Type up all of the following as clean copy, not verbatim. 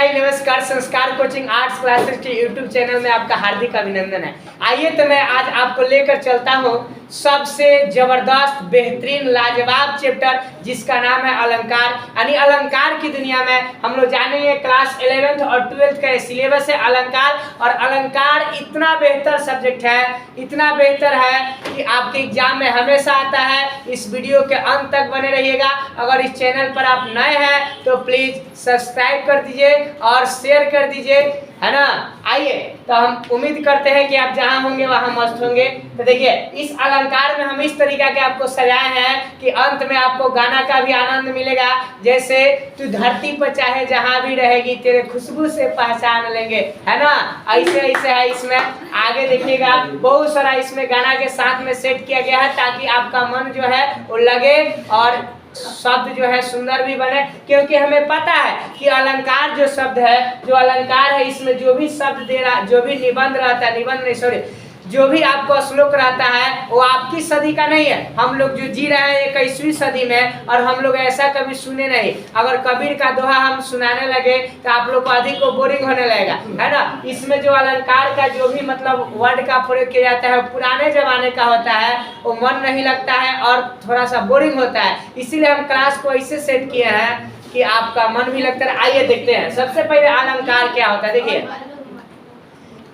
हाय नमस्कार। संस्कार coaching arts classes के यूट्यूब चैनल में आपका हार्दिक अभिनंदन है। आइए तो मैं आज आपको लेकर चलता हूँ सबसे जबरदस्त बेहतरीन लाजवाब चैप्टर जिसका नाम है अलंकार। यानी अलंकार की दुनिया में हम लोग जानेंगे क्लास 11th और 12th का सिलेबस है अलंकार। और अलंकार इतना बेहतर सब्जेक्ट है, इतना बेहतर है कि आपके एग्जाम में हमेशा आता है। इस वीडियो के अंत तक बने रहिएगा। अगर इस चैनल पर आप नए हैं तो प्लीज सब्सक्राइब कर दीजिए और शेयर कर दीजिए, है ना। आइए तो हम उम्मीद करते हैं कि आप जहां होंगे वहां मस्त होंगे। तो देखिए इस अलंकार में हम इस तरीका के आपको सजाए हैं कि अंत में आपको गाना का भी आनंद मिलेगा। जैसे तू धरती पर चाहे जहां भी रहेगी तेरे खुशबू से पहचान लेंगे, है ना। ऐसे ऐसे है इसमें, आगे देखिएगा बहुत सारा इसमें गाना के साथ में सेट किया गया है ताकि आपका मन जो है वो लगे और शब्द जो है सुंदर भी बने। क्योंकि हमें पता है कि अलंकार जो शब्द है, जो अलंकार है, इसमें जो भी शब्द दे रहा, जो भी निबंध रहता है, निबंध नहीं सॉरी, जो भी आपको श्लोक रहता है वो आपकी सदी का नहीं है। हम लोग जो जी रहे हैं 21वीं सदी में और हम लोग ऐसा कभी सुने नहीं। अगर कबीर का दोहा हम सुनाने लगे तो आप लोग को अधिक को बोरिंग होने लगेगा, है ना। इसमें जो अलंकार का जो भी मतलब वर्ड का प्रयोग किया जाता है पुराने जमाने का होता है, वो मन नहीं लगता है और थोड़ा सा बोरिंग होता है। इसीलिए हम क्लास को ऐसे सेट किए हैं कि आपका मन भी लगता है। आइए देखते हैं सबसे पहले अलंकार क्या होता है। देखिए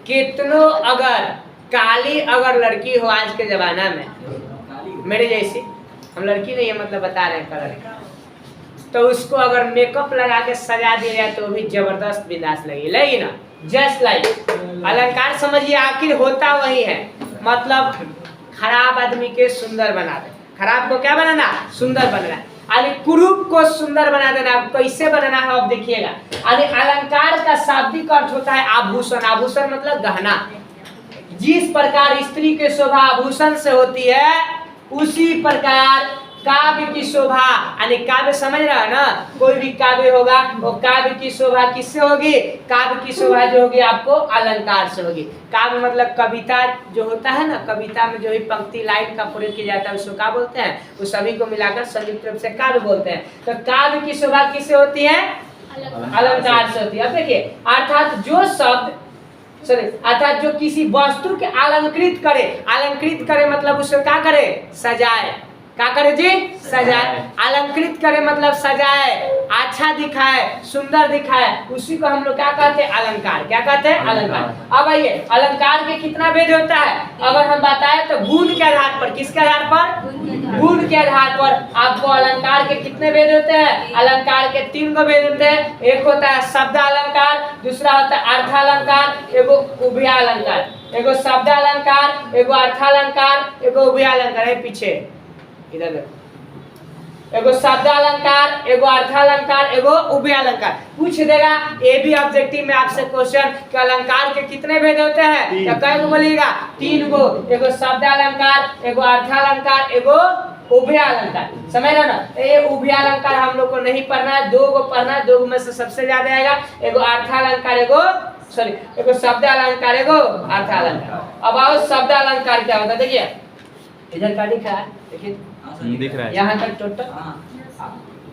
कितनों अगर काली अगर लड़की हो आज के जमाना में, मेरे जैसी, हम लड़की नहीं है मतलब बता रहे हैं कलर, तो उसको अगर मेकअप लगा के सजा दिया जाए तो भी जबरदस्त बिंदास लगेगी ना। जस्ट लाइक अलंकार समझिए आखिर होता वही है, मतलब खराब आदमी के सुंदर बना दे। खराब को क्या बनाना? सुंदर बनाना। अरे कुरूप को सुंदर बना देना। आप कैसे बनाना है आप देखिएगा। अरे अलंकार का शाब्दिक अर्थ होता है आभूषण। आभूषण मतलब गहना। जिस प्रकार स्त्री के शोभा आभूषण से होती है उसी प्रकार काव्य की शोभा, यानी काव्य समझ रहा है ना, कोई भी काव्य होगा वो काव्य की शोभा किससे होगी? काव्य की शोभा जो होगी आपको अलंकार से होगी। काव्य मतलब कविता जो होता है ना, कविता में जो भी पंक्ति लाइन का प्रयोग किया जाता है उसको क्या बोलते हैं? वो सभी को मिलाकर संयुक्त रूप से काव्य बोलते हैं। तो काव्य की शोभा किससे होती है? अलंकार से होती है। अब देखिए अर्थात जो शब्द अर्थात जो किसी वस्तु के अलंकृत करे, अलंकृत करे मतलब उसको क्या करे? सजाए। क्या करे जी? सजाए। अलंकृत करे मतलब सजाए, अच्छा दिखाए, सुंदर दिखाए, उसी को हम लोग क्या कहते हैं? अलंकार। क्या कहते हैं? अलंकार। अब आइए अलंकार के कितना भेद होता है अगर हम बताएं तो गुण के आधार पर। किसके आधार पर? गुण के आधार पर आपको अलंकार के कितने भेद होते हैं? अलंकार के 3 को भेद होते हैं। एक होता है शब्द अलंकार, दूसरा होता है अर्थालंकार, एगो उभयालंकार। एगो शब्द अलंकार, एगो अर्थालंकार, एगो उभयालंकार है पीछे इधर। एगो शब्द अलंकार, एगो अर्थालंकार, एगो उभयालंकार। पूछ देगा ये भी ऑब्जेक्टिव में आपसे क्वेश्चन कि अलंकार के कितने भेद होते हैं? तो कै गो बोलिएगा? 3 गो। एगो शब्द अलंकार, एगो अर्थालंकार, एगो उभयालंकार। समझ रहे ना। ये उभयालंकार हम लोग को नहीं पढ़ना है, 2 गो पढ़ना है। 2 गो में से सबसे ज्यादा आएगा एगो अर्थालंकार, एगो शब्द अलंकार, एगो अर्थालंकार। अब आओ शब्द अलंकार क्या होता है। देखिए इधर का लिखा है, देखिए दिख रहा है यहाँ तक टोटल।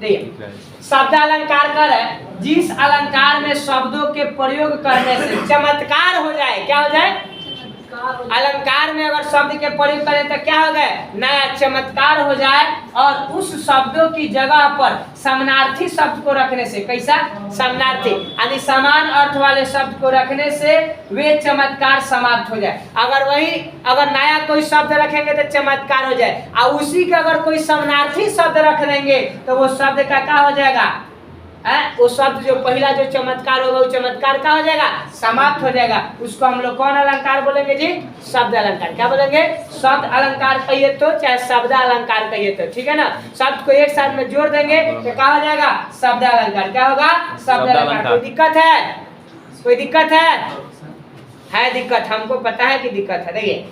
देखिए शब्द अलंकार कर है जिस अलंकार में शब्दों के प्रयोग करने से चमत्कार हो जाए। क्या हो जाए? अलंकार में अगर शब्द के प्रयोग करें तो क्या हो गए? नया चमत्कार हो जाए। और उस शब्दों की जगह पर समानार्थी शब्द को रखने से, कैसा? समानार्थी यानी समान अर्थ वाले शब्द को रखने से वे चमत्कार समाप्त हो जाए। अगर नया कोई शब्द रखेंगे तो चमत्कार हो जाए, और उसी का अगर कोई समानार्थी शब्द रख देंगे तो वो शब्द का क्या हो जाएगा? वो शब्द जो पहला जो चमत्कार होगा वो चमत्कार का हो जाएगा? समाप्त हो जाएगा। उसको हम लोग कौन अलंकार बोलेंगे जी? शब्द अलंकार। क्या बोलेंगे? शब्द अलंकार कहिए तो चाहे शब्द अलंकार कहिए तो, ठीक है ना। शब्द को एक साथ में जोड़ देंगे तो क्या हो जाएगा? शब्द अलंकार। क्या होगा? शब्द अलंकार। कोई दिक्कत है? कोई दिक्कत है दिक्कत, हमको पता है कि दिक्कत है। देखिए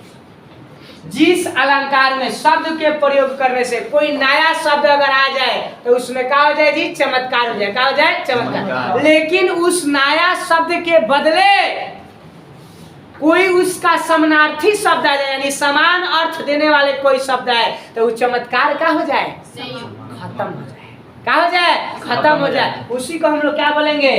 जिस अलंकार में शब्द के प्रयोग करने से कोई नया शब्द अगर आ जाए तो उसमें क्या हो जाए जी? चमत्कार हो जाए। क्या हो जाए? चमत्कार। लेकिन उस नया शब्द के बदले कोई उसका समानार्थी शब्द आ जाए, यानी समान अर्थ देने वाले कोई शब्द आए तो वो चमत्कार क्या हो जाए? खत्म हो जाए। क्या हो जाए? खत्म हो जाए। उसी को हम लोग क्या बोलेंगे?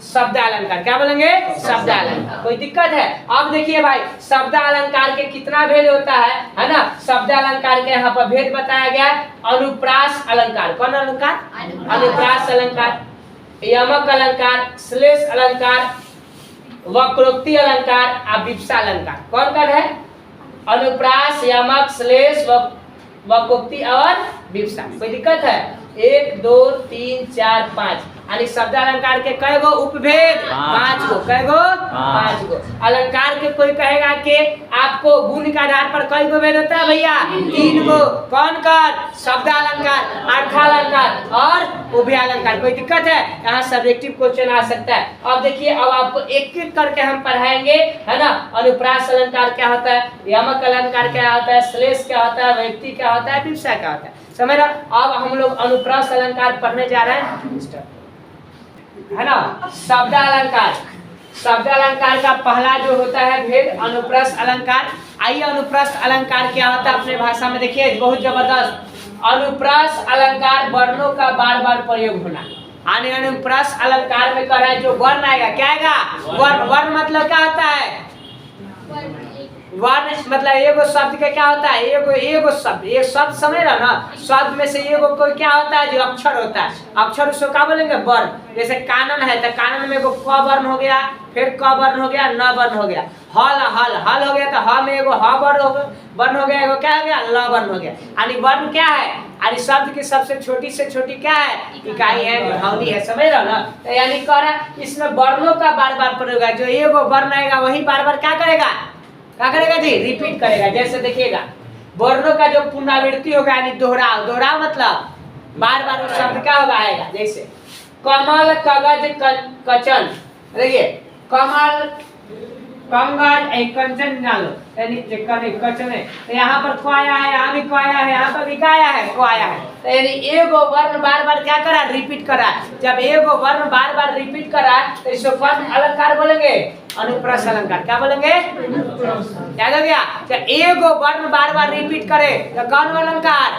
शब्द अलंकार। क्या बोलेंगे? शब्द अलंकार। कोई दिक्कत है? अब देखिए भाई, शब्द अलंकार के कितना भेद होता है ना? शब्द अलंकार के यहाँ पर भेद बताया गया है। अनुप्रास अलंकार। कौन अलंकार? अनुप्रास अलंकार, यमक अलंकार, श्लेष अलंकार, वक्रोक्ति अलंकार, अभिप्सा अलंकार। कौन कौन है? अनुप्रास, यमक, श्लेष, वक्रोक्ति और विप्सा। कोई दिक्कत है? 1 2 3 4 5 यानी शब्द अलंकार के कई गो उपभेद? 5 गो। कई गो? 5 गो। अलंकार के कोई कहेगा कि आपको गुण के आधार पर कई गो भेद होता है भैया? 3 गो। कौन कौन? शब्द अलंकार, अर्थालंकार और उभयालंकार। कोई दिक्कत है? यहाँ सब्जेक्टिव क्वेश्चन आ सकता है। अब देखिए, अब आपको एक एक करके हम पढ़ाएंगे, है ना? अनुप्रास अलंकार क्या होता है, यमक अलंकार क्या होता है, श्लेष क्या होता है, व्यक्ति क्या होता है, विप्सा क्या होता है। समझ रहे? अब हम लोग अनुप्रास अलंकार पढ़ने जा रहे हैं, है ना? शब्द अलंकार। शब्द अलंकार का पहला जो होता है भेद, अनुप्रास अलंकार। आइए, अनुप्रास अलंकार क्या होता है अपने भाषा में देखिए, बहुत जबरदस्त। अनुप्रास अलंकार वर्णों का बार बार प्रयोग होना। अनुप्रास अलंकार में कह रहा है जो वर्ण आएगा, क्या आएगा? वर्ण। वर्ण मतलब क्या होता है? वर्ण मतलब एगो शब्द का क्या होता है? एगो शब्द, एक शब्द समझ रहा ना? शब्द में से एगो कोई क्या होता है? जो अक्षर होता है। अक्षर उसको क्या बोलेंगे? वर्ण। जैसे कानन है तो कानन में एगो क वर्ण हो गया, फिर क वर्ण हो गया, न वर्ण हो गया। हल हल हल हो गया तो ह में एगो ह वर्ण हो गया, एगो क्या हो गया? ल वर्ण हो गया। यानी वर्ण क्या है? यानी शब्द की सबसे छोटी से छोटी क्या है? इकाई है, ध्वनि है। समझ रहा ना? तो यानी कह रहा है इसमें वर्णों का बार बार प्रयोग है। जो एगो वर्ण आएगा वही बार बार क्या करेगा? क्या करेगा जी? रिपीट करेगा। जैसे देखिएगा, वर्णों का जो पुनरावृत्ति होगा यानी दोहराव। दोहराव मतलब बार बार उस शब्द क्या होगा? आएगा। जैसे कमल, कागज, कचन। देखिए, कमल, कंगन, कंचन डालो, यानी कचन है। तो यहाँ पर को आया है, यहाँ भी को आया है, यहाँ पर भी क्या आया है? को आया है। तो यानी एगो वर्ण बार बार क्या करा? रिपीट करा। जब एगो वर्ण बार बार रिपीट करा तो इसको कौन अलंकार बोलेंगे? अनुप्रास अलंकार। क्या बोलेंगे? याद हो गया? जब एगो वर्ण बार बार रिपीट करे तो कौन अलंकार?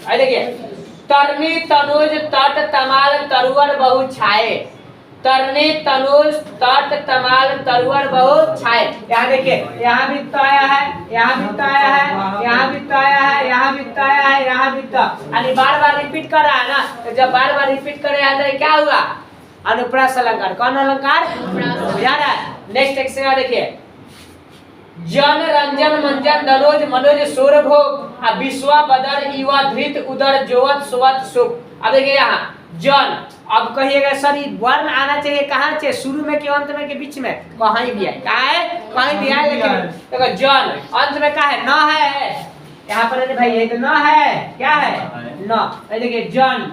देखिए, तरनी, तनुज, तट, तमाल, तरुवर, बहु, छाए। तरनी, तनुज, तट, तमाल, तरुवर, बहु, छाए। यहाँ देखिए, यहाँ भी तो आया है, यहाँ भी तो आया है, यहाँ भी तो आया है, यहाँ भी तो आया है, यहाँ भी तो। यानी बार बार रिपीट कर रहा है ना? तो जब बार बार रिपीट कर रहा है तो क्या हुआ? अनुप्रास अलंकार। कौन अलंकार? याद है? नेक्स्ट एक्शन देखिए, जन, रंजन, मंजन, दनोज, मनोज, सूर, भोग, विश्वा, बदर, युवा, धृत, उदर, जोवत, सुवत, सुख। अब देखिए यहाँ जन। अब कहिएगा सर ये वर्ण आना चाहिए कहाँ चाहिए? शुरू में कि अंत में कि बीच में? कहीं भी है। कहाँ है? कहीं भी है। लेकिन देखो जन अंत में क्या है? न है। यहाँ पर भाई ये तो न है। क्या है? न। देखिए जन,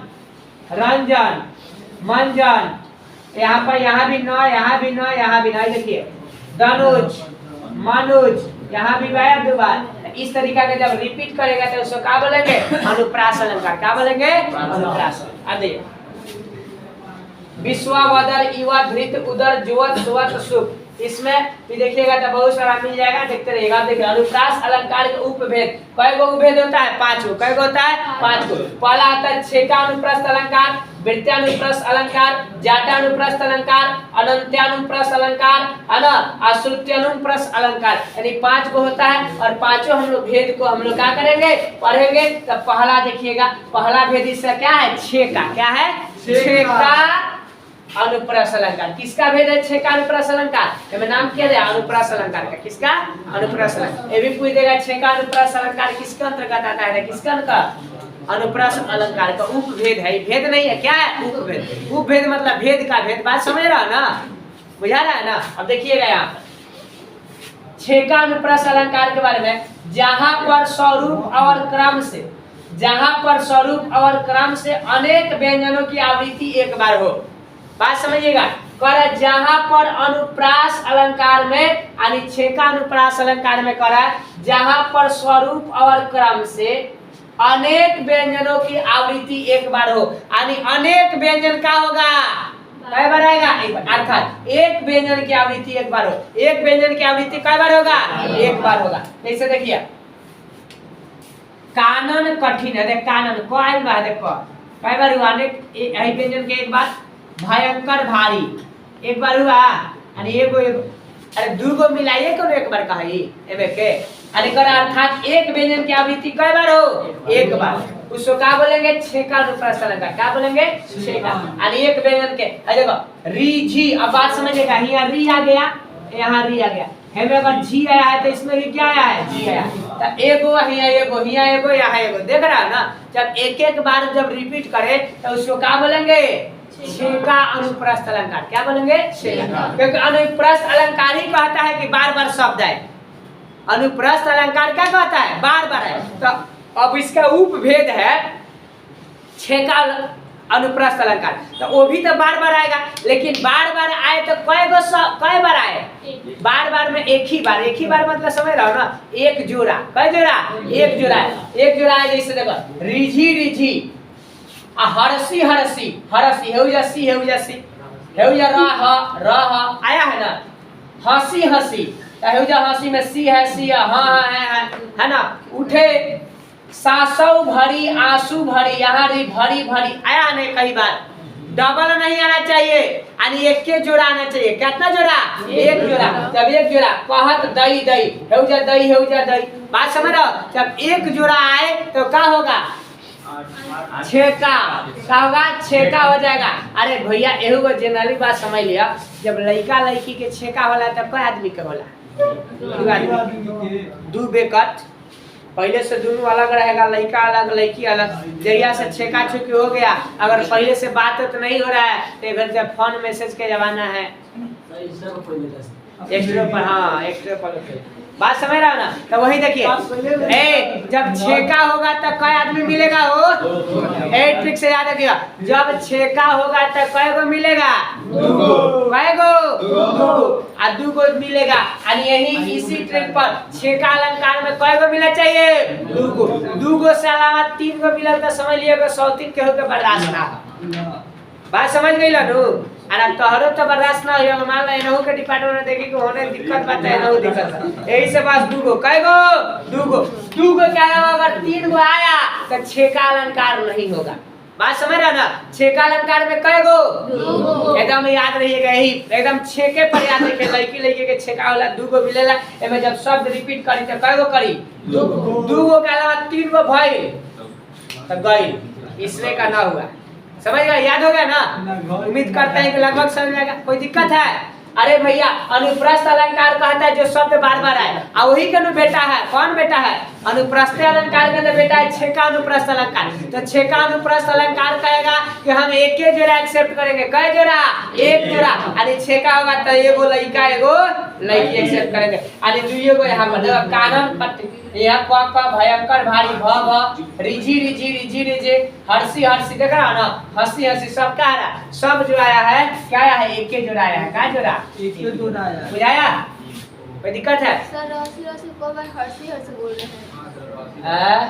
रंजन, मंजन, यहाँ पर यहाँ भी न, यहाँ भी न, यहाँ भी न। देखिए दनुज, मनुज, यहाँ भी आया 2 बार। इस तरीका के जब रिपीट करेगा तो उसको क्या बोलेंगे? अनुप्रास अलंकार। क्या बोलेंगे? अनुप्रास। अब देखिए, विश्वावदर, युवा, धृत, उदर, जुवत, सुवत, सुख। इसमें भी देखिएगा तो बहुत सारा मिल जाएगा, देखते रहिएगा। देखिए, अनुप्रास अलंकार के उपभेद कई गो उपभेद होता है? 5 गो। कई गो होता है? 5 गो। पहला आता है छेकानुप्रस्थ अलंकार, वृत्त्यानुप्रस्थ अलंकार, जाटानुप्रस्थ अलंकार, अनंत्यानुप्रस्थ अलंकार, है ना, अश्रुत्यानुप्रस्थ अलंकार। यानी 5 गो होता है और पांचों हम लोग भेद को हम लोग क्या करेंगे? पढ़ेंगे। तो पहला देखिएगा, पहला भेद इसका क्या है? छेका। क्या है? छेका अनुप्रास अलंकार। किसका भेद है? छेका अनुप्रास अलंकार। मैं नाम क्या दिया? अनुप्रास अलंकार का। किसका? अनुप्रास अलंकार। ये भी पूछ देगा छेका अनुप्रास अलंकार किसके अंतर्गत आता है? किसका अंतर्गत? अनुप्रास अलंकार का उपभेद है। भेद नहीं है। क्या है? उपभेद। उपभेद मतलब भेद का भेद। बात समझ रहा है ना? बुझा रहा है ना? अब देखिएगा यहाँ छेका अनुप्रास अलंकार के बारे में, जहां पर स्वरूप और क्रम से, जहां पर स्वरूप और क्रम से अनेक व्यंजनों की आवृत्ति एक बार हो। बात समझिएगा। कर जहां पर अनुप्रास अलंकार में यानी छेका अनुप्रास अलंकार में करा जहां पर स्वरूप और क्रम से अनेक व्यंजनों की आवृत्ति एक बार हो। यानी अनेक व्यंजन का होगा? कई बार आएगा? एक बार। अर्थात एक व्यंजन की आवृत्ति एक बार हो। एक व्यंजन की आवृत्ति कई बार होगा? एक बार होगा। जैसे देखिए, कानन कठिन है। देख कानन को आयल बा। देखो कई बार हुआ? अनेक व्यंजन के एक बार भयंकर भारी। एक बार हुआ यानी एगो अरे दूगो मिलाइए कौन एक बार कही एमे के यानी कर अर्थात एक व्यंजन की आवृत्ति कई बार हो एक बार। उसको क्या बोलेंगे छेका अनुप्रास अलंकार। क्या बोलेंगे छेका यानी एक व्यंजन के। देखो री जी अब बात समझिएगा। यहाँ री आ गया यहाँ री आ गया हेमे अगर जी आया है तो इसमें भी क्या आया है जी आया। तो एगो यहाँ एगो यहाँ एगो देख रहा है ना। जब एक एक बार जब रिपीट करे तो उसको क्या बोलेंगे छेका अनुप्रस्थ अलंकार। क्या बोलेंगे छेका। क्योंकि अनुप्रस्थ अलंकार ही कहता है कि बार बार शब्द है। अनुप्रस्थ अलंकार क्या कहता है बार बार है। तो अब इसका उपभेद है छेका अनुप्रस्थ अलंकार। तो वो भी तो बार बार आएगा लेकिन बार बार आए तो कई बार आए बार बार में एक ही बार मतलब समझ रहा हो ना। एक जोड़ा कई जोड़ा एक जोड़ा एक जोड़ा है। जैसे देखो रिझी रिझी हरसी हरसी हरसी हेउजसी हेउजसी हेउजा रह आया है ना। हंसी हंसी हेउजा हंसी में सी है हाँ है ना। उठे सासौ भरी आंसू भरी यहाँ री भरी भरी आया नहीं कई बार। डबल नहीं आना चाहिए यानी एक के जोड़ा आना चाहिए। कितना जोड़ा एक जोड़ा। जब एक जोड़ा कहत दही दही हेउजा दही बात समझ रहे हो। जब एक जोड़ा आए तो क्या होगा छेका। क्या होगा छेका हो जाएगा। अरे भैया एहू को जनरली बात समझ लिया। जब लड़का लड़की के छेका होला तब कई आदमी के होला दू बेकट। पहले से दोनों अलग रहेगा लड़का अलग लड़की अलग। जरिया से छेका छुकी हो गया अगर पहले से बात तो नहीं हो रहा है तो अगर जब फोन मैसेज के जमाना है एक्स्ट्रा पर हाँ एक्स्ट्रा पर बात समझ रहा हो ना। तो वही देखिए जब छेका होगा तब कई आदमी मिलेगा हो ट्रिक से याद रखिएगा। जब छेका होगा तब कई गो मिलेगा कई गो दूगो मिलेगा यानी यही इसी ट्रिक पर छेका अलंकार में कई गो मिलना चाहिए दूगो से अलावा 3 गो मिला तो समझ लिएगा 103 के होकर बर्दाश्त ना। बात समझ गई लो अरे तोहरो तो बर्दाश्त ना हो मान लो इनहू के डिपार्टमेंट में देखी कि होने दिक्कत बात है इनहू दिक्कत है। यही से बस दूगो कई गो दूगो के अलावा अगर 3 गो आया तो छेका अलंकार नहीं होगा। बात समझ रहा ना। छेका अलंकार में कई गो एकदम याद रहिएगा। यही एकदम छेके पर याद रखिए। लड़की के छेका होला दूगो मिलेला एमे जब शब्द रिपीट करी तो कई गो करी दूगो के अलावा 3 गो भइल तो गई इसमें का ना हुआ। समझ गया याद हो गया ना। उम्मीद करते हैं कि लगभग समझ आएगा। कोई दिक्कत है अरे भैया अनुप्रस्थ अलंकार कहता है जो शब्द बार बार आए और वही का बेटा है। कौन बेटा है अनुप्रस्थ अलंकार का बेटा है छेका अनुप्रस्थ अलंकार। तो छेका अनुप्रस्थ अलंकार कहेगा कि हम एक ही जोड़ा एक्सेप्ट करेंगे। कई जोड़ा एक जोड़ा यानी छेका होगा तो एगो लड़का एगो लड़की एक्सेप्ट करेंगे यानी दुइयो गो। यहाँ पर देखो कानन पट्टी यहाँ क भयंकर भारी भ रिझी रिझी रिझी रिझी हर्षी हर्षी देख रहा ना। हंसी हंसी सब क्या आ रहा सब जो आया है क्या आया है एक ही जोड़ा आया है। क्या जोड़ा एक ही जोड़ा आया बुझाया। कोई दिक्कत है सर हंसी हंसी को मैं हंसी हंसी बोल रहे हैं।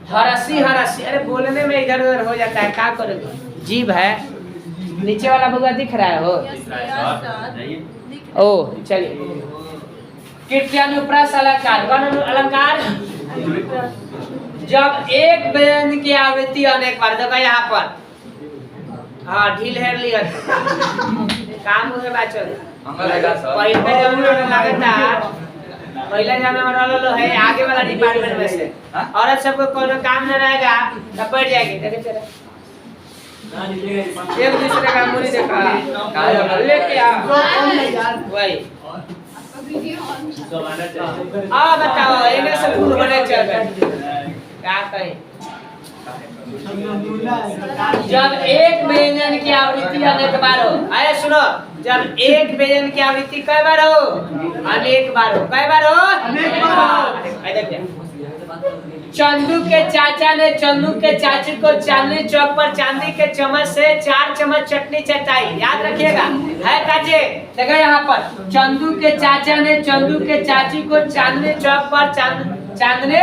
हरसी हरसी अरे बोलने में इधर उधर हो जाता है क्या करोगे। जीभ है नीचे वाला भुआ दिख रहा है हो। ओ चलिए कीर्त्यानुप्रास अलंकार। कौन अलंकार जब एक व्यंजन की आवृत्ति अनेक बार। देखो यहाँ पर हाँ ढील हेर लिया काम हुए बात चल पहले जाना वाला है आगे वाला डिपार्टमेंट में से औरत सबको कोनो काम न रहेगा तब बैठ जाएगी। एक दूसरे का मुड़ी देखा लेके आ वही बताओ इन्हें सब फूल होने चाहिए क्या कहें। जब एक व्यंजन की आवृत्ति अनेक बार हो अरे सुनो जब एक व्यंजन की आवृत्ति कई बार हो अनेक बार हो। कई बार हो अनेक बार। चंदू के चाचा ने चंदू के चाची को चांदनी चौक पर चांदी के चम्मच से 4 चम्मच चटनी चटाई। याद रखिएगा है काजे देखो यहाँ पर चंदू के चाचा ने चंदू के चाची को चांदनी चौक पर चांदनी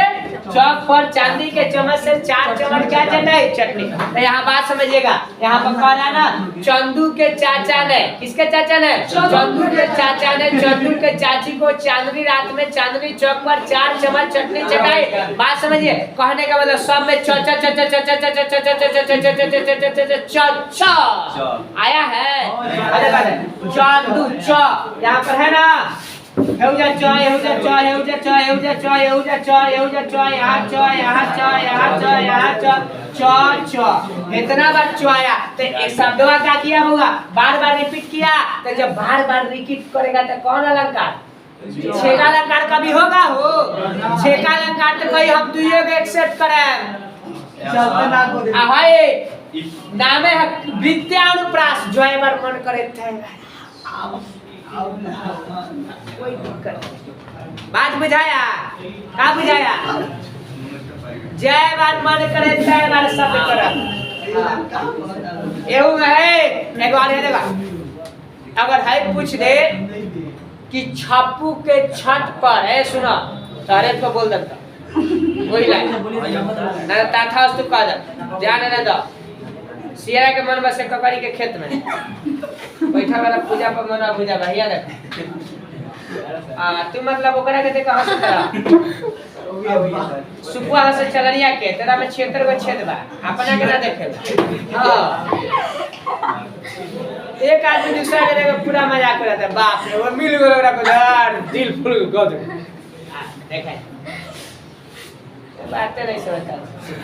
चौक पर चांदी के चम्मच से 4 चम्मच क्या चटाई चटनी। तो यहाँ बात समझिएगा, यहाँ पर कह रहा है ना चंदू के चाचा ने, किसके चाचा ने? चंदू के चाचा ने चंदू के चाची को चांदनी रात में चांदनी चौक पर 4 चम्मच चटनी चटाई। बात समझिए, कहने का मतलब सब में च आया है। चंदू च यहाँ पर है ना, हेउजा च हेउजा च हेउजा च हेउजा च हेउजा च हेउजा च यहाँ च यहाँ च यहाँ च यहाँ च च च इतना बार च आया तो एक शब्द का क्या किया होगा? बार बार रिपीट किया। तो जब बार बार रिपीट करेगा तो कौन अलंकार? छेका अलंकार कभी होगा हो? छेका अलंकार तो कोई हम दुइयो के एक्सेप्ट करें। हाय नामे है विद्यानुप्रास, जो एक बार मन करे थे कोई दिक्कत। बात बुझाया? का बुझाया? जय बार मन करे जय बार शब्द करे। एहू में है एक बार है देखा, अगर है पूछ दे कि छप्पू के छत पर है, सुना सारे को बोल देता वही लाइन ना ताथा तो कह दे ध्यान न दो। सियारा के मन बसे ककड़ी के खेत में बैठा वाला पूजा पर मना पूजा भैया देख तू मतलब ओकरा के कहां से करा सुपुआ से चलनिया के तेरा में क्षेत्र को छेद बा अपना के ना देखे। हां एक आदमी दूसरा के देखो पूरा मजाक करता है, बाप रे वो मिल गयो ओकरा को यार दिल फुल गद देखे बातें नहीं समझता।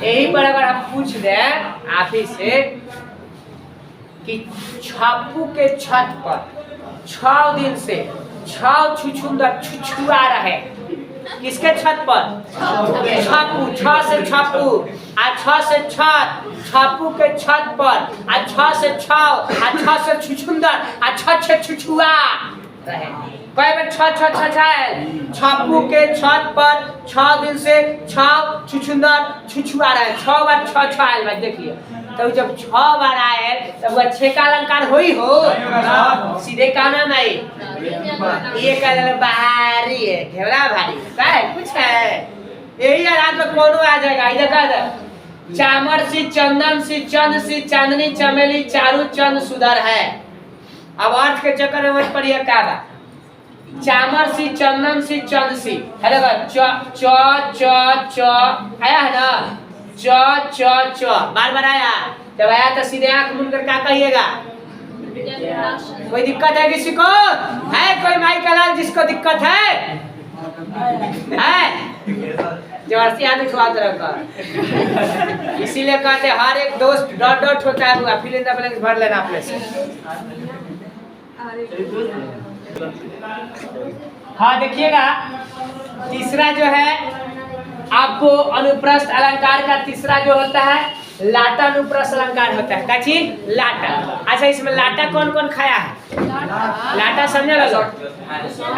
यही पर अगर हम पूछ दे आप ही से कि छप्पू के छत पर 6 दिन से 6 छुछुंदर छुछुआ रहे, किसके छत पर? छप्पू, 6 से छप्पू आ 6 से छत, छप्पू के छत पर आ 6 से 6 आ 6 से छुछुंदर आ 6 से छुछुआ रहे। कई बार 6 है छप्पू के छत पर 6 दिन से 6 छुछुंदर छुछुआ रहे, 6 बार 6 आयल भाई देखिए। तो जब 6 बार आए तब वह छेका अलंकार होई हो सीधे काना नहीं ये कलर बाहरी है घेरा भारी है कुछ है यही रात में कोनो आ जाएगा। इधर का चामर सी चंदन सी चंद सी चांदनी चमेली चारू चंद सुधर है। अब अर्थ के चक्कर में मत पड़िए क्या बा चामर सी चंदन सी चंद सी है देखो च च च च आया है ना च च च बार बार आया। जब आया तो सीधे आंख मूंद कर क्या कहिएगा? कोई दिक्कत है किसी को? है कोई माई का लाल जिसको दिक्कत है? जबरदस्ती आदमी खुआ तरह इसीलिए कहते हर एक दोस्त डॉट डॉट होता है हुआ फिल इन द ब्लैंक्स भर लेना अपने से। हाँ देखिएगा तीसरा जो है आपको अनुप्रस्थ अलंकार का तीसरा जो होता है लाटा अनुप्रस्थ अलंकार होता है। क्या चीज? लाटा। अच्छा इसमें लाटा कौन कौन खाया है? लाटा समझे लोग?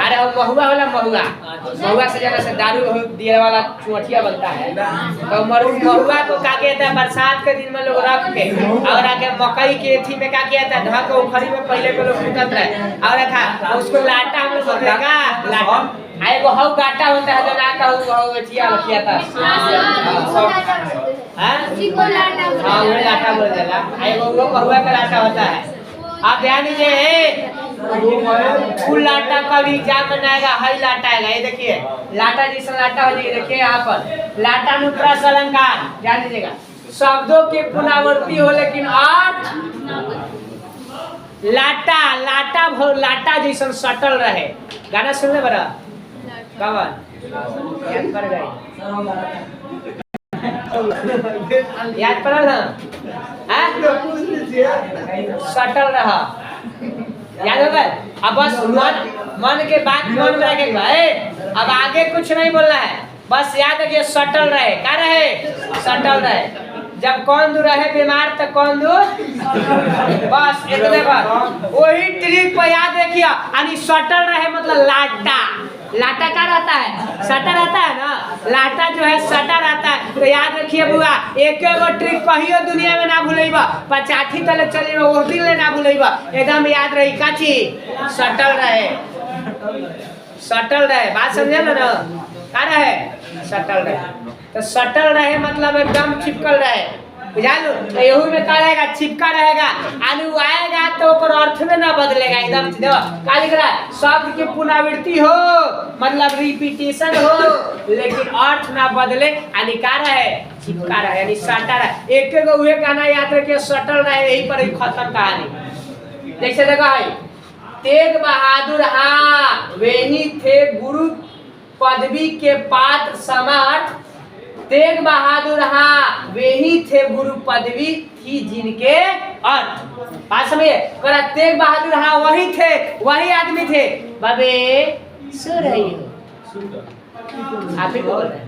अरे वो महुआ वाला महुआ से जरा से दारू दिए वाला चुअठिया बनता है। तो महुआ को क्या कहता है बरसात के दिन में लोग रख के और आके मकई के थी में क्या किया था ढक उखड़ी में पहले को लोग कूटत रहे और रखा उसको लाटा हम लोग बोलेगा लाटा। आए वो हाउ गाटा होता है जो नाका हाउ एठिया किया था हां वो लाटा बोल देला। आए वो महुआ का लाटा होता है। आप ध्यान दीजिए फुल लाटा का भी एग्जाम में आएगा हई लाटा आएगा। ये देखिए लाटा जैसा लाटा हो जाएगा। देखिए यहाँ पर लाटा अनुप्रास अलंकार ध्यान दीजिएगा शब्दों के पुनरावृत्ति हो लेकिन 8 लाटा लाटा लाटा जैसा सटल रहे। गाना सुनने बड़ा कवन याद पड़ गई याद पड़ा ना सटल रहा याद होगा। अब बस मन के बात मन में रखे भाई अब आगे कुछ नहीं बोलना है बस याद रखिए सटल रहे। क्या रहे? सटल रहे। जब कौन दू रहे बीमार तो कौन दू बस इतने बार वही ट्रिक पर याद रखिए। यानी सटल रहे मतलब लाटा लाटा का रहता है सटा रहता है ना लाटा जो है सटा रहता है। तो याद रखिए बुआ एक ट्रिक कहियो दुनिया में ना भूलेबा 50 तले चलेबा वो दिन ले ना भूलेबा एकदम याद रही का चीज सटल रहे बात समझे ना का रहे सटल रहे। तो सटल रहे मतलब एकदम चिपकल रहे, बुझा लो। तो यहू में का रहेगा, चिपका रहेगा। आलू आएगा तो ओकर अर्थ में ना बदलेगा एकदम। देखो का लिख रहा है, शब्द की पुनरावृत्ति हो मतलब रिपीटेशन हो, लेकिन अर्थ ना बदले, यानी का रहे, चिपका रहे, यानी सटा रहे। एक एक उहे गाना याद रखिए, सटल रहे, यही पर ही खत्म कहानी। जैसे देखो है, तेग बहादुर हाँ वही थे गुरु पदवी के पात्र समर्थ। तेग बहादुर हाँ वही थे गुरु पदवी थी जिनके अर्थ। बात समझिए, करा तेग बहादुर हाँ वही थे, वही आदमी थे। बाबे सो रही हो, आप ही को बोल रहे हैं।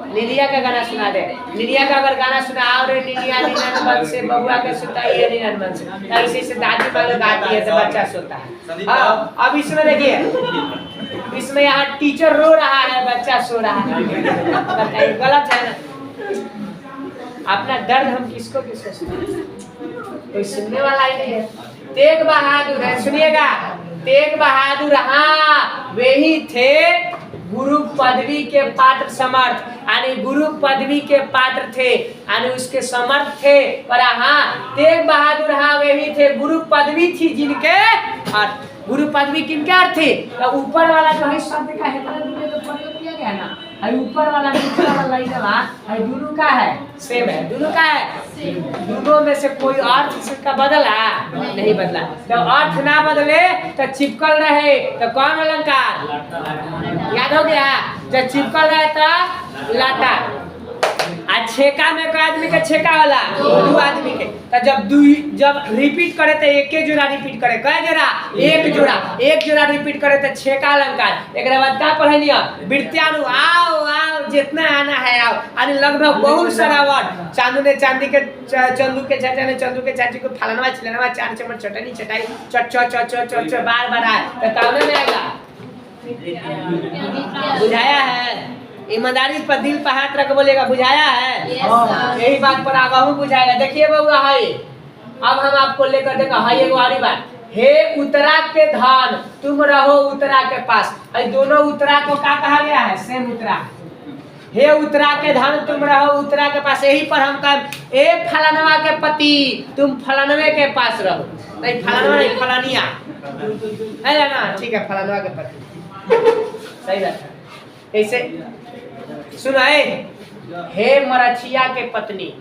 निरिया का गाना सुना दे, निरिया का अगर गाना सुना और निरिया निरंबन से बबुआ के सुताई निरंबन से, ऐसे से दादी माँ गाती है तो बच्चा सोता है। हाँ अब इसमें देखिए, इसमें यहाँ टीचर रो रहा है, बच्चा सो रहा है, बताइए गलत है ना। अपना दर्द हम किसको कोई सुनने वाला ही नहीं है। तेग बहादुर है, सुनिएगा, तेग बहादुर हाँ वही थे गुरु पदवी के पात्र समर्थ, यानी गुरु पदवी के पात्र थे, यानी उसके समर्थ थे। और हाँ तेग बहादुर हाँ वही थे गुरु पदवी थी जिनके अर्थ। गुरु पदवी किनके अर्थ थे? तो ऊपर वाला जो है शब्द का है तो प्रयोग किया गया ना, है ऊपर वाला नीचे वाला लाइनवा है, दोनों का है सेम है, दोनों का है। दोनों में से कोई अर्थ इसका बदला नहीं बदला। तो अर्थ ना बदले तो चिपकल रहे तो कौन अलंकार? याद हो गया? जब चिपकल रहे तो लाटा। आज छेका में को आदमी के छेका वाला दो आदमी के, तो जब रिपीट करे तो एक जोड़ा रिपीट करे, कई जोड़ा? एक जोड़ा रिपीट करे तो छेका अलंकार। एक बाद का पढ़लिया वृत्त्यानु, आओ आओ जितना आना है आओ, यानी लगभग बहुत सारा वर्ड। चांदू ने चांदी के, चंदू के चाचा ने चंदू के चाची को फलाना चिलाना, चार चम्मच चटनी चटाई, चट बार बार आए तो कामने में आएगा। बुझाया है? ईमानदारी पर दिल पर हाथ रख बोलेगा, बुझाया है? यही बात पर आगे हम बुझाएगा। देखिए बउआ है, अब हम आपको लेकर देखा है एगो और बात। हे उत्तरा के धान तुम रहो उत्तरा के पास, दोनों उत्तरा को क्या कहा गया है? सेम उत्तरा। हे उत्तरा के धान तुम रहो उत्तरा के पास, यही पर हम कहें ए फलानवा के पति तुम फलानवे के पास रहो। नहीं फलानवा नहीं, फलानिया है ना, ठीक है, फलानवा के पति सही बात है। कैसे सुनाए? हे मरछिया के पत्नी,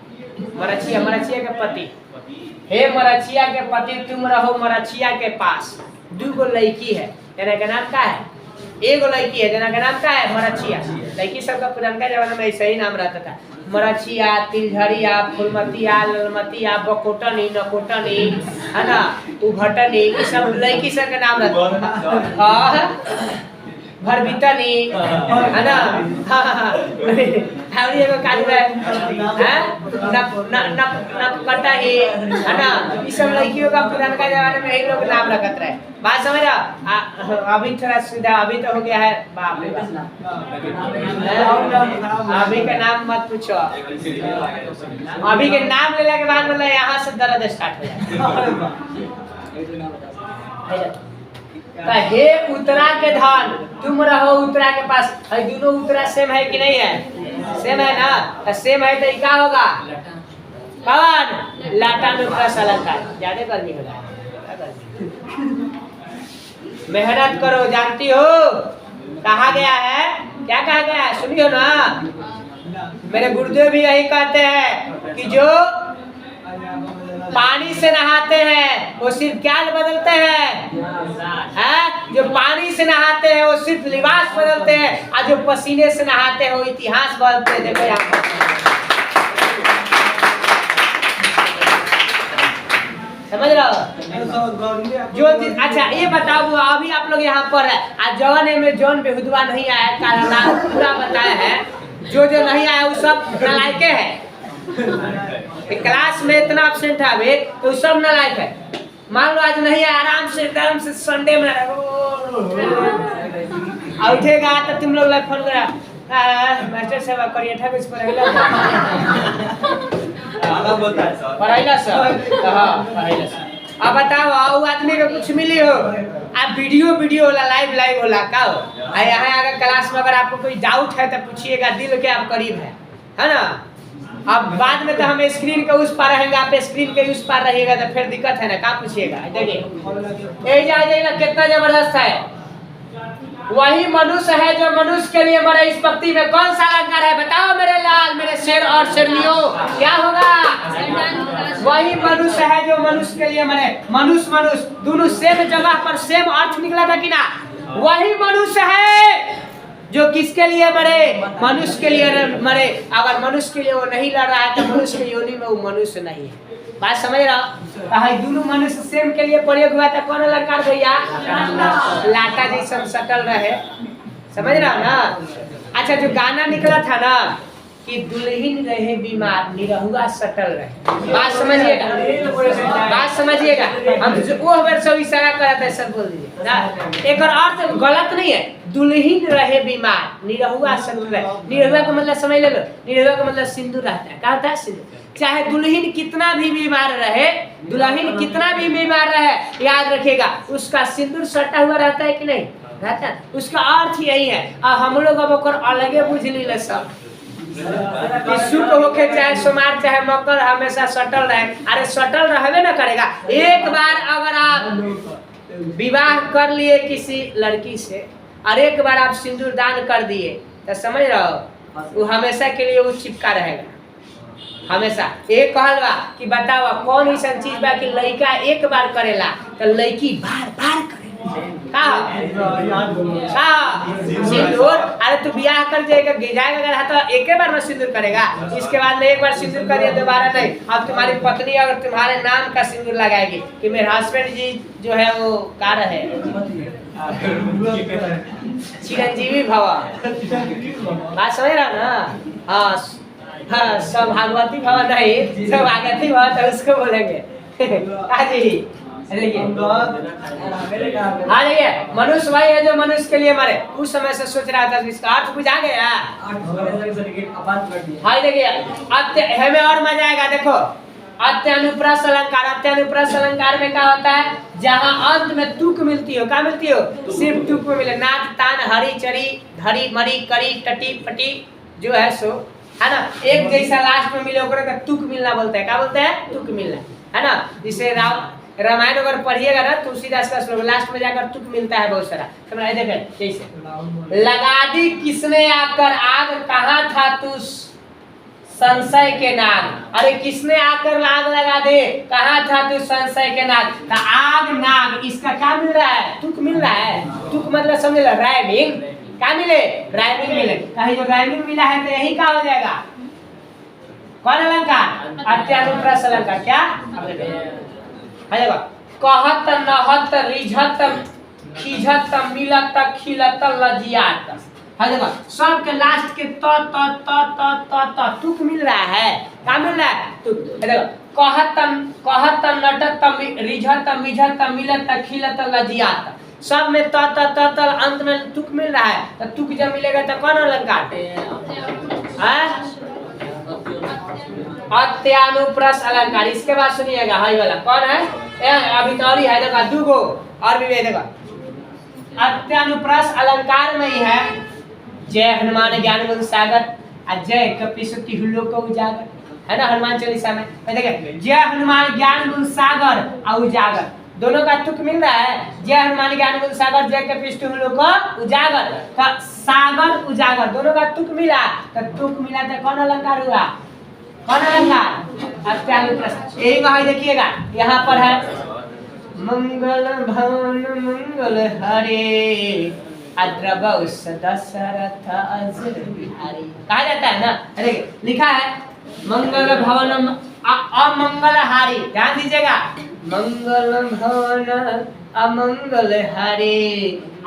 मरछिया के पति, हे मरछिया के पति तुम रहो मरछिया के पास। दो गो लड़की है, जना का नाम का है? एगो लड़की है, जना का नाम का है? मरछिया। लड़की सबका पुराना जमाना में ऐसा ही नाम रहता था, मरछिया, तिलझरिया, फुलमतिया, ललमतिया, बकोटनी, नकोटनी, है ना, उभटनी, ये सब लड़की सब का नाम रहता। भरबितनी है ना, और ये काजू है नप कटाही है ना, ये सब लड़कियों का पुराना जमाने में यही लोग नाम रखते रहे। बात समझ रहा? अभी थोड़ा सुविधा अभी तो हो गया है, बाप रे अभी का नाम मत पूछो, अभी के नाम लेने के बाद मतलब यहाँ से दर्द स्टार्ट हो जाए। हे उत्तरा के धान तुम रहो उत्तरा के पास, दोनों उत्तरा सेम है कि नहीं है? सेम है ना, तो सेम है तो क्या होगा? कौन? लाटा में प्लस अलंकार। ज्यादा गर्मी हो रहा है, मेहनत करो, जानती हो कहा गया है? क्या कहा गया है? सुनियो ना, मेरे गुरुदेव भी यही कहते हैं कि जो पानी से नहाते हैं वो सिर्फ क्या बदलते हैं? जो पानी से नहाते हैं वो सिर्फ लिबास बदलते हैं, और जो पसीने से नहाते हैं वो इतिहास बदलते हैं। देखो यहाँ समझ रहे हो? जो अच्छा ये बताओ, अभी आप लोग यहाँ पर है, आज जवान में जौन बेहुदवा नहीं आया काला पूरा बताया है, जो नहीं आया वो सब नालायक है। क्लास में इतना एब्सेंट है तो सब नालायक है। मान लो आज नहीं आराम से संडे में उठेगा तो तुम लोग फोन करा मास्टर साहब करिए था कुछ पढ़ाईला सर। हाँ पढ़ाईला सर। अब बताओ आओ आदमी को कुछ मिली हो, आप वीडियो होला, लाइव होला का हो? यहाँ अगर क्लास में अगर आपको कोई डाउट है तो पूछिएगा, दिल के आप करीब है। है ना। अब बाद में तो हम स्क्रीन के उस पार रहेंगे, आप स्क्रीन के उस पार रहिएगा तो फिर दिक्कत है ना, कहाँ पूछिएगा। देखिए यही जाइएगा कितना जबरदस्त है। वही मनुष्य है जो मनुष्य के लिए मरे। इस पंक्ति में कौन सा अलंकार है बताओ मेरे लाल, मेरे शेर और शेरनियों, क्या होगा? वही मनुष्य है जो मनुष्य के लिए मरे। मनुष्य मनुष्य दोनों सेम जगह पर सेम अर्थ निकला था कि ना। वही मनुष्य है जो किसके लिए मरे? मनुष्य के लिए मरे। अगर मनुष्य के लिए वो नहीं लड़ रहा है तो मनुष्य की योनि में वो मनुष्य नहीं है। बात समझ रहा हो? दोनों मनुष्य सेम के लिए प्रयोग हुआ था। कौन अलंकार भैया? लाटा जैसा सटल रहे। समझ रहा हो ना? अच्छा जो गाना निकला था ना कि दुल्हन रहे बीमार निरहुआ सटल रहे। बात समझिएगा, बात समझिएगा। हम वो बार सब इशारा करा था, सब बोल दीजिए ना। एक और अर्थ गलत नहीं है। दुल्हन रहे बीमार निरहुआ सटल रहे। निरहुआ का मतलब समझ ले लो। निरहुआ का मतलब सिंदूर रहता है। क्या होता है? सिंदूर। चाहे दुल्हन कितना भी बीमार रहे, दुल्हन कितना भी बीमार रहे, याद रखिएगा उसका सिंदूर सटा हुआ रहता है कि नहीं रहता है। उसका अर्थ यही है। हम लोग अब ओकर अलगे बुझ ली सब। शुक्र होके चाहे सोमवार चाहे मकर हमेशा सटल रहे। अरे सटल रहबे ना करेगा। एक बार अगर आप विवाह कर लिए किसी लड़की से और एक बार आप सिंदूर दान कर दिए तो समझ रहे हो वो हमेशा के लिए वो चिपका रहेगा। हमेशा एक कहलवा कि बतावा कौन ऐसा चीज बा कि लड़का एक बार करेला तो लड़की बार बार करे। सिंदूर। अरे तू ब्याह कर जाएगा गिजाएगा तो एक बार में सिंदूर करेगा। इसके बाद में एक बार सिंदूर करिए दोबारा नहीं। अब तुम्हारी पत्नी अगर तुम्हारे नाम का सिंदूर लगाएगी कि मेरे हस्बैंड जी जो है वो कार है चिरंजीवी भवा। बात समझ रहा ना? हाँ हाँ सब भागवती भवा नहीं, सब भागवती भवा तो उसको बोलेंगे। देखिए हाँ देखिए मनुष्य भाई है जो मनुष्य के लिए मरे। उस समय से सोच रहा था इसका अर्थ बुझा गया। हाँ देखिए हमें और मजा आएगा। देखो अत्यानुप्रास अलंकार। अत्यानुप्रास अलंकार में क्या होता है? जहाँ अंत में तुक मिलती हो। क्या मिलती हो? सिर्फ तुक में मिले। नाक तान हरी चरी धरी मरी करी टटी पटी जो है सो है ना एक जैसा लास्ट में मिले ओकरे का तुक मिलना बोलते हैं। क्या बोलते हैं? तुक मिलना है ना। जिसे रामायण अगर पढ़िएगा ना तुलसीदास का श्लोक लास्ट में जाकर तुक मिलता है बहुत सारा। समझ देखे जैसे लगा दी किसने आकर आग कहाँ था तू संशय के नाग। अरे किसने आकर आग लगा दे कहाँ था तू संशय के नाग। तो आग नाग इसका क्या मिल रहा है? तुक मिल रहा है। तुक मतलब समझ लो राइमिंग। क्या मिले? राइमिंग मिले। कहीं जो राइमिंग मिला है तो यही क्या हो जाएगा? कौन अलंकार? अत्यानुप्रास अलंकार। क्या कहत नहत रिझत खिझत मिलत खिलत लजियात। सब के लास्ट के त तुक मिल रहा है। क्या मिल रहा है? तुक। कहत नटत रिझत मिझत मिलत खिलत लजियात। सब में त अंत में तुक मिल रहा है। तो तुक जब मिलेगा तो कौन अलंकार? अत्यानुप्रास अलंकार। इसके बाद सुनिएगा हाई वाला कौन है? अभी तो है देखा दूगो और भी देखा। अत्यानुप्रास अलंकार में ही है जय हनुमान ज्ञान गुण सागर और जय कपीसुति हुल्लो को उजागर है ना। हनुमान चालीसा में देखिए जय हनुमान ज्ञान गुण सागर और उजागर दोनों का तुक मिल रहा है। जय हनुमान ज्ञान गुण सागर जय कपीसुति हुल्लो को उजागर का सागर उजागर दोनों का तुक मिला। तो तुक मिला तो कौन अलंकार हुआ? कौन अलंकार? अत्यानुप्रास। यही वहां देखिएगा यहाँ पर है मंगल भवन मंगल हरे अद्रबौस दशरथ अजर बिहारी कहा जाता है ना। देखिए लिखा है मंगल भवन अमंगल हारी। ध्यान दीजिएगा मंगल भवन अमंगल हरे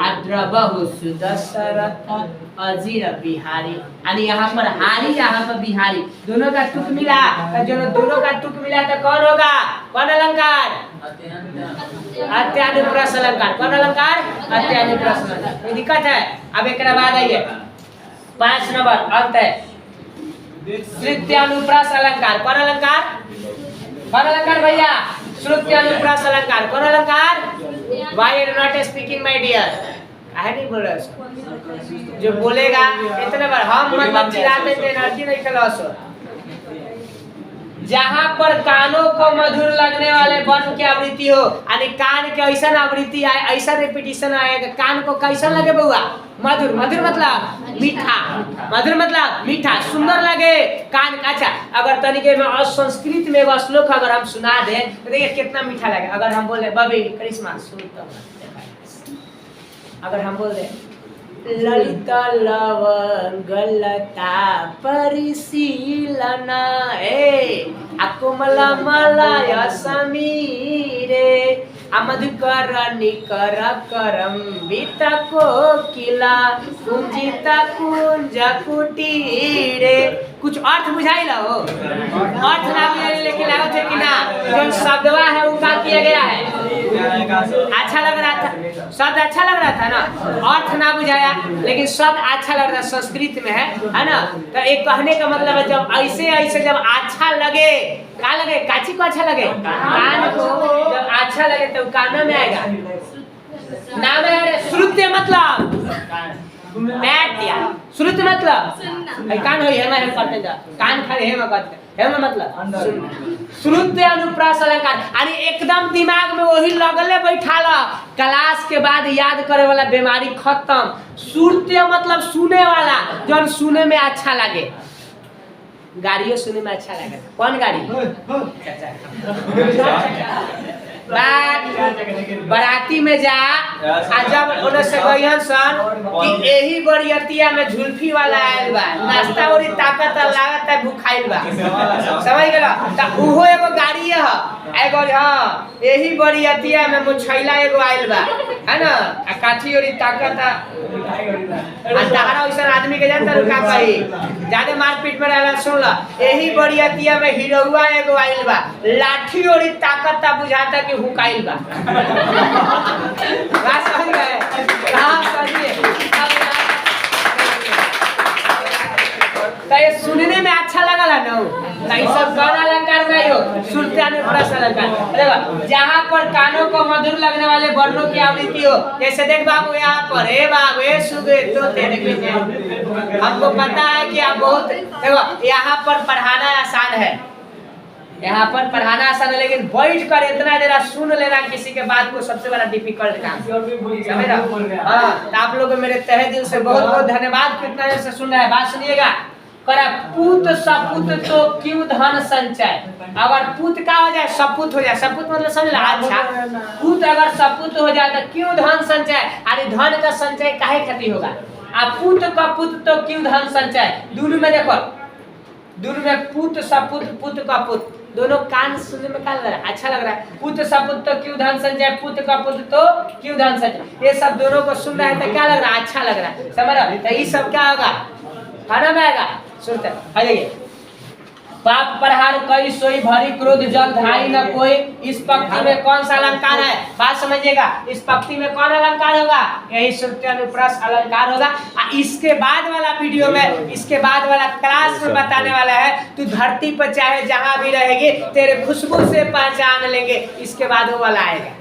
अद्रबौस दशरथ अजीर बिहारी। यानी यहाँ पर हारी यहाँ पर बिहारी दोनों का तुक मिला। जो दोनों का तुक मिला तो कौन होगा? कौन अलंकार? अत्यानुप्रास अलंकार। कौन अलंकार? अत्यानुप्रास अलंकार। कोई दिक्कत है? अब एक बाद आइए 5 नंबर अंत है श्रुत्यानुप्रास अलंकार। कौन अलंकार? कौन अलंकार भैया? श्रुत्यानुप्रास अलंकार। कौन अलंकार? Why you are not speaking my dear? काहे नहीं बोल रहे सो? जो बोलेगा इतने बार हम मतलब चिल्लाते थे एनर्जी नहीं खेला सो। जहाँ पर कानों को मधुर लगने वाले वर्ण की आवृत्ति हो, यानी कान के ऐसा आवृत्ति आए, ऐसा रिपीटिशन आएगा, कान को कैसा लगे बउआ? मधुर। मधुर मतलब मीठा, मधुर मतलब मीठा, सुंदर लगे कान। अच्छा, अगर तनिके में संस्कृत में एगो श्लोक अगर हम सुना दे तो देखिए कितना मीठा लगे। अगर हम बोले बबी करिश्मा सुन तो, अगर हम बोल दे ललिता लवंग लता परिशीलना कोमला मलय समीरे मधुकर निकर करम बीता कोकिला कुंजिता कुंज कुटीरे। कुछ अर्थ बुझाई लो? अर्थ ना बुझाई लेकिन लागत है कि ना जो शब्दवा है वो क्या किया गया है? अच्छा लग रहा था, शब्द अच्छा लग रहा था ना, अर्थ ना बुझाया लेकिन शब्द अच्छा लग रहा, संस्कृत में है ना। तो एक कहने का मतलब है जब ऐसे ऐसे जब अच्छा लगे, क्या लगे? काची को अच्छा लगे? कान को जब अच्छा लगे तो कान में आएगा, नाम है श्रुत्य मतलब बैठ दिया। श्रुत मतलब कान हो हेमा हेम करते जा, कान खाली हेमा करते, हेमा मतलब श्रुत्य अनुप्रास अलंकार, यानी एकदम दिमाग में वही लगले बैठाला, क्लास के बाद याद करे वाला बीमारी खत्म। श्रुत्य मतलब सुने वाला, जो सुने में अच्छा लगे। गाड़ियों सुने में अच्छा लगे, कौन गाड़ी? बराती में जा जब उन्हें से गयन सन कि यही बरियतिया में झुल्फी वाला आयल बा, नाश्ता और ताकत लागत है, भूखाइल बा, समझ गेला? त उहो एगो गाड़ी है, एगो हां यही बरियतिया में मुछैला एगो आयल बा, है ना? आ काठी और ताकत आ तहरा वैसा आदमी के जानता का कही ज्यादा मारपीट में रहला। सुन ला, यही बरियतिया में हीरोवा एगो आयल बा, लाठी और ताकत बुझाता कि हुकाइल बा। बात समझ गए? कहां समझिए? तो ये सुनने में अच्छा लगल है ना, ये सब गण अलंकार नहीं हो, श्रुत्य अनुप्रास अलंकार। देखो जहाँ पर कानों को मधुर लगने वाले वर्णों की आवृत्ति हो, जैसे देख बाबू यहाँ पर हे बाबू हे सुगे तो देख लीजिए, हमको पता है कि आप बहुत, देखो यहाँ पर पढ़ाना आसान है, यहाँ पर पढ़ाना आसान है, लेकिन बैठ कर इतना देर सुन लेना किसी के बात को सबसे बड़ा डिफिकल्ट काम, समझ रहा? हाँ, तो आप लोग मेरे तहे दिल से बहुत बहुत धन्यवाद, कितना देर से सुन रहे हैं। बात सुनिएगा, पूत सपूत तो क्यों धन संचय। अगर पूत का हो जाए सपूत हो जाए, सपूत मतलब समझ ला? अच्छा, पूत अगर सपूत हो जाए तो क्यों धन संचय, अरे धन का संचय काहे खातिर होगा? आप पूत का पुत तो क्यों धन संचय, दोनों में देखो, दोनों में पूत सपूत पुत का पुत, दोनों कान सुनने में क्या लग रहा है? अच्छा लग रहा है। पुत सपूत तो क्यों धन संचय, पुत का पुत तो क्यों धन संचय, ये सब दोनों को सुन रहे हैं तो क्या लग रहा है? अच्छा लग रहा है, समझ रहे? तो ये सब क्या होगा? खाना में आएगा। सुनते आ जाइए, पाप प्रहार कई सोई भरी क्रोध जल धाई न कोई। इस पंक्ति में कौन सा अलंकार है? बात समझिएगा, इस पंक्ति में कौन अलंकार होगा? यही श्रुत्य अनुप्रास अलंकार होगा। इसके बाद वाला वीडियो में, इसके बाद वाला क्लास में बताने वाला है, तू धरती पर चाहे जहां भी रहेगी तेरे खुशबू से पहचान लेंगे, इसके बाद वो वाला आएगा।